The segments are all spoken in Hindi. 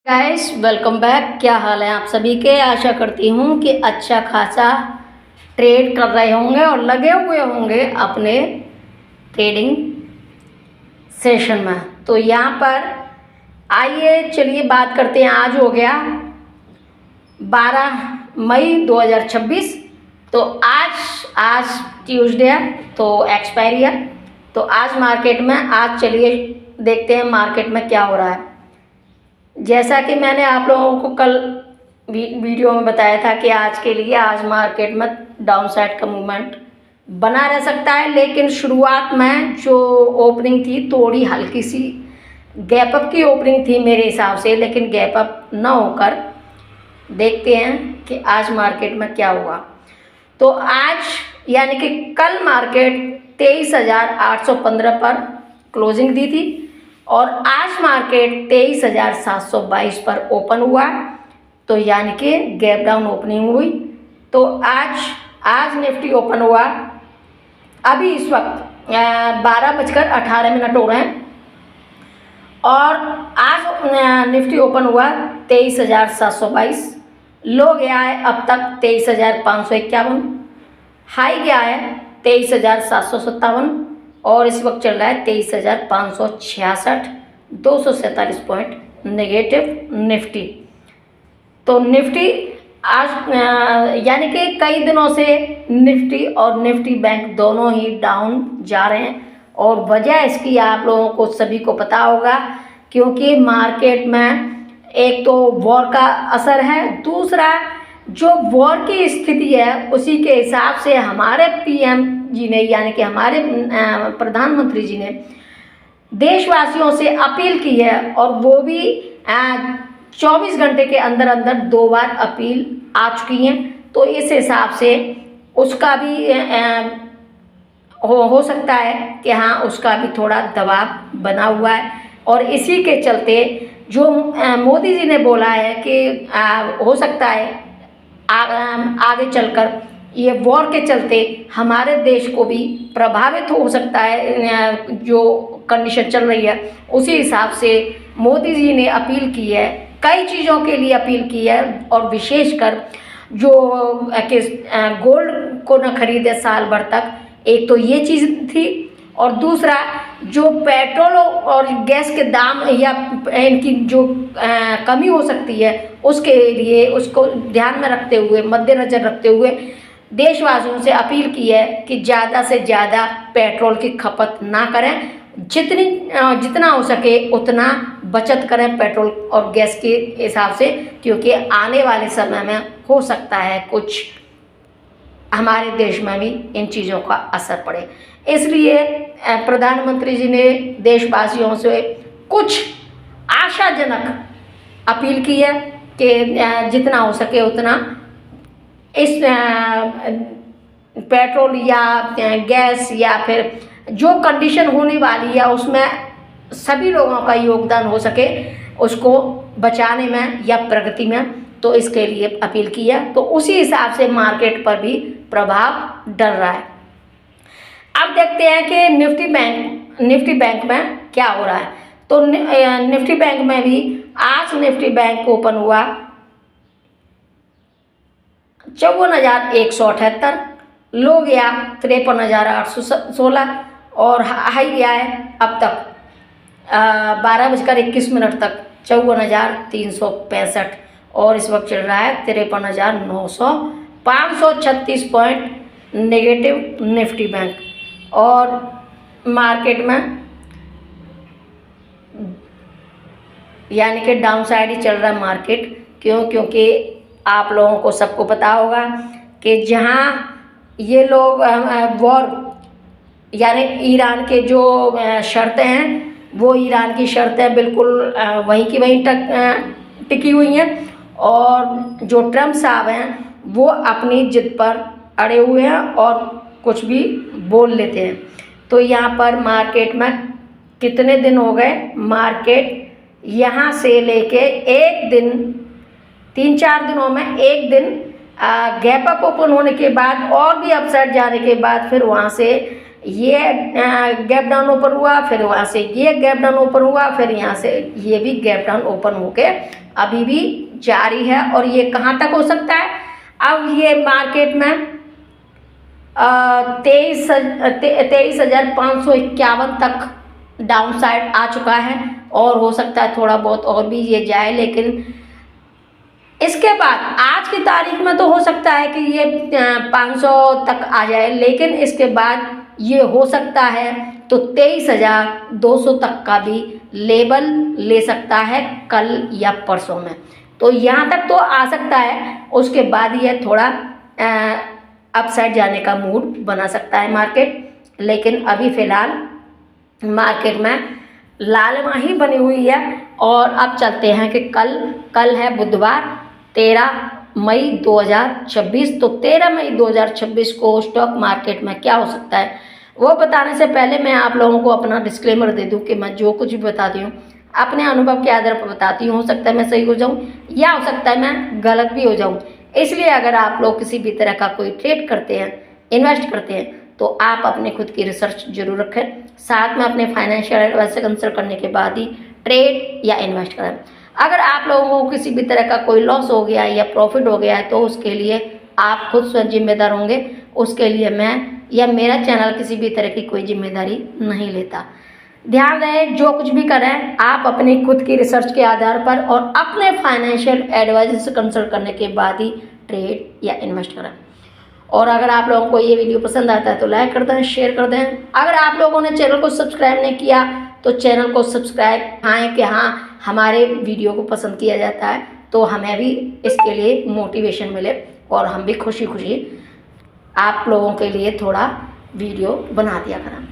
Guys welcome back. क्या हाल है आप सभी के। आशा करती हूँ कि अच्छा खासा ट्रेड कर रहे होंगे और लगे हुए होंगे अपने ट्रेडिंग सेशन में। तो यहाँ पर आइए चलिए बात करते हैं। आज हो गया 12 मई 2026। तो आज ट्यूसडे है, तो एक्सपायरी है। तो आज मार्केट में चलिए देखते हैं मार्केट में क्या हो रहा है। जैसा कि मैंने आप लोगों को कल वीडियो में बताया था कि आज मार्केट में डाउन साइड का मूवमेंट बना रह सकता है, लेकिन शुरुआत में जो ओपनिंग थी थोड़ी हल्की सी गैप अप की ओपनिंग थी मेरे हिसाब से, लेकिन गैप अप न होकर देखते हैं कि आज मार्केट में क्या हुआ। तो आज यानी कि कल मार्केट 23,815 पर क्लोजिंग दी थी और आज मार्केट 23,722 पर ओपन हुआ। तो यानी कि गैप डाउन ओपनिंग हुई। तो आज निफ्टी ओपन हुआ अभी इस वक्त 12:18 हो रहे हैं और आज निफ्टी ओपन हुआ 23,722। लो गया है अब तक 23,551, हाई गया है 23,757 और इस वक्त चल रहा है 23,566, 247 पॉइंट नेगेटिव निफ्टी। तो निफ्टी आज यानी कि कई दिनों से निफ्टी और निफ्टी बैंक दोनों ही डाउन जा रहे हैं और वजह इसकी आप लोगों को सभी को पता होगा, क्योंकि मार्केट में एक तो वॉर का असर है, दूसरा जो वॉर की स्थिति है उसी के हिसाब से हमारे पीएम जी ने यानी कि हमारे प्रधानमंत्री जी ने देशवासियों से अपील की है और वो भी 24 घंटे के अंदर अंदर 2 बार अपील आ चुकी हैं। तो इस हिसाब से उसका भी हो सकता है कि हाँ उसका भी थोड़ा दबाव बना हुआ है और इसी के चलते जो मोदी जी ने बोला है कि हो सकता है आगे चलकर ये वॉर के चलते हमारे देश को भी प्रभावित हो सकता है। जो कंडीशन चल रही है उसी हिसाब से मोदी जी ने अपील की है, कई चीज़ों के लिए अपील की है और विशेषकर जो गोल्ड को न खरीदे साल भर तक, एक तो ये चीज़ थी और दूसरा जो पेट्रोल और गैस के दाम या इनकी जो कमी हो सकती है उसके लिए उसको ध्यान में रखते हुए मद्देनज़र रखते हुए देशवासियों से अपील की है कि ज़्यादा से ज़्यादा पेट्रोल की खपत ना करें, जितना हो सके उतना बचत करें पेट्रोल और गैस के हिसाब से, क्योंकि आने वाले समय में हो सकता है कुछ हमारे देश में भी इन चीज़ों का असर पड़े। इसलिए प्रधानमंत्री जी ने देशवासियों से कुछ आशाजनक अपील की है कि जितना हो सके उतना इस पेट्रोल या गैस या फिर जो कंडीशन होने वाली है उसमें सभी लोगों का योगदान हो सके उसको बचाने में या प्रगति में, तो इसके लिए अपील की है। तो उसी हिसाब से मार्केट पर भी प्रभाव डल रहा है। अब देखते हैं कि निफ्टी बैंक में क्या हो रहा है। तो निफ्टी बैंक में भी आज निफ्टी बैंक ओपन हुआ 54,178, लो गया 53,816 और हाई गया है अब तक 12:21 तक 54,365 और इस वक्त चल रहा है 53,900, 536 पॉइंट नेगेटिव निफ्टी बैंक। और मार्केट में यानी कि डाउन साइड ही चल रहा है मार्केट। क्योंकि आप लोगों को सबको पता होगा कि जहां ये लोग वॉर यानी ईरान के जो शर्तें हैं वो ईरान की शर्तें बिल्कुल वहीं की वहीं टिकी हुई हैं और जो ट्रम्प साहब हैं वो अपनी जिद पर अड़े हुए हैं और कुछ भी बोल लेते हैं। तो यहाँ पर मार्केट में कितने दिन हो गए, मार्केट यहाँ से लेके एक दिन 3-4 दिनों में एक दिन गैप अप ओपन होने के बाद और भी अपसाइड जाने के बाद फिर वहाँ से ये गैप डाउन ओपन हुआ, फिर वहाँ से ये गैप डाउन ओपन हुआ, फिर यहाँ से ये भी गैप डाउन ओपन होके अभी भी जारी है। और ये कहाँ तक हो सकता है? अब ये मार्केट में 23,551 तक डाउन साइड आ चुका है और हो सकता है थोड़ा बहुत और भी ये जाए, लेकिन इसके बाद आज की तारीख में तो हो सकता है कि ये 500 तक आ जाए, लेकिन इसके बाद ये हो सकता है तो 23,200 तक का भी लेवल ले सकता है कल या परसों में। तो यहाँ तक तो आ सकता है, उसके बाद ये थोड़ा अपसाइड जाने का मूड बना सकता है मार्केट। लेकिन अभी फ़िलहाल मार्केट में लालिमा ही बनी हुई है। और अब चलते हैं कि कल है बुधवार 13 मई 2026। तो 13 मई 2026 को स्टॉक मार्केट में क्या हो सकता है वो बताने से पहले मैं आप लोगों को अपना डिस्क्लेमर दे दूं कि मैं जो कुछ भी बताती हूँ अपने अनुभव के आधार पर बताती हूँ। हो सकता है मैं सही हो जाऊँ या हो सकता है मैं गलत भी हो जाऊँ। इसलिए अगर आप लोग किसी भी तरह का कोई ट्रेड करते हैं, इन्वेस्ट करते हैं, तो आप अपने खुद की रिसर्च जरूर रखें, साथ में अपने फाइनेंशियल एडवाइजर से कंसल्ट करने के बाद ही ट्रेड या इन्वेस्ट करें। अगर आप लोगों को किसी भी तरह का कोई लॉस हो गया है या प्रॉफिट हो गया है तो उसके लिए आप खुद स्वयं जिम्मेदार होंगे। उसके लिए मैं या मेरा चैनल किसी भी तरह की कोई जिम्मेदारी नहीं लेता। ध्यान रहे, जो कुछ भी करें आप अपनी खुद की रिसर्च के आधार पर और अपने फाइनेंशियल एडवाइजर से कंसल्ट करने के बाद ही ट्रेड या इन्वेस्ट करें। और अगर आप लोगों को ये वीडियो पसंद आता है तो लाइक कर दें, शेयर कर दें। अगर आप लोगों ने चैनल को सब्सक्राइब नहीं किया तो चैनल को सब्सक्राइब आए कि हाँ हमारे वीडियो को पसंद किया जाता है, तो हमें भी इसके लिए मोटिवेशन मिले और हम भी खुशी खुशी आप लोगों के लिए थोड़ा वीडियो बना दिया करें।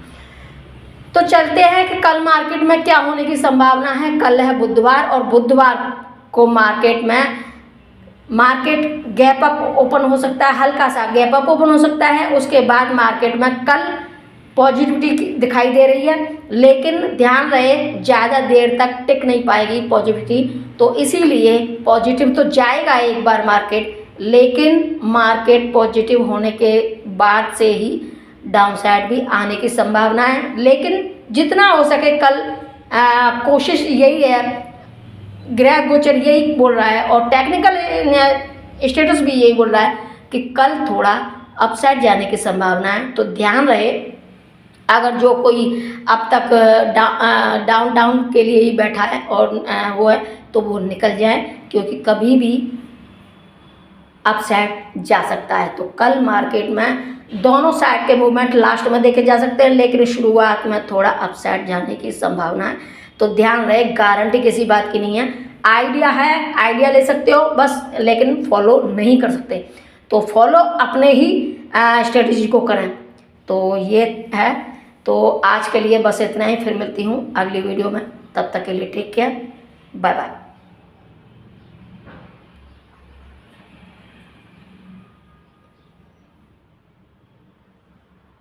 तो चलते हैं कि कल मार्केट में क्या होने की संभावना है। कल है बुधवार और बुधवार को मार्केट गैप अप ओपन हो सकता है, हल्का सा गैप अप ओपन हो सकता है। उसके बाद मार्केट में कल पॉजिटिविटी दिखाई दे रही है, लेकिन ध्यान रहे ज़्यादा देर तक टिक नहीं पाएगी पॉजिटिविटी। तो इसीलिए पॉजिटिव तो जाएगा एक बार मार्केट, लेकिन मार्केट पॉजिटिव होने के बाद से ही डाउन साइड भी आने की संभावना है। लेकिन जितना हो सके कल कोशिश यही है, ग्रह गोचर यही बोल रहा है और टेक्निकल स्टेटस भी यही बोल रहा है कि कल थोड़ा अपसाइड जाने की संभावना है। तो ध्यान रहे, अगर जो कोई अब तक डाउन के लिए ही बैठा है और वो है तो वो निकल जाए, क्योंकि कभी भी अपसाइड जा सकता है। तो कल मार्केट में दोनों साइड के मूवमेंट लास्ट में देखे जा सकते हैं, लेकिन शुरुआत में थोड़ा अपसाइड जाने की संभावना है। तो ध्यान रहे, गारंटी किसी बात की नहीं है। आइडिया है, आइडिया ले सकते हो बस, लेकिन फॉलो नहीं कर सकते। तो फॉलो अपने ही स्ट्रेटजी को करें। तो ये है, तो आज के लिए बस इतना ही। फिर मिलती हूँ अगली वीडियो में, तब तक के लिए टेक केयर, बाय बाय।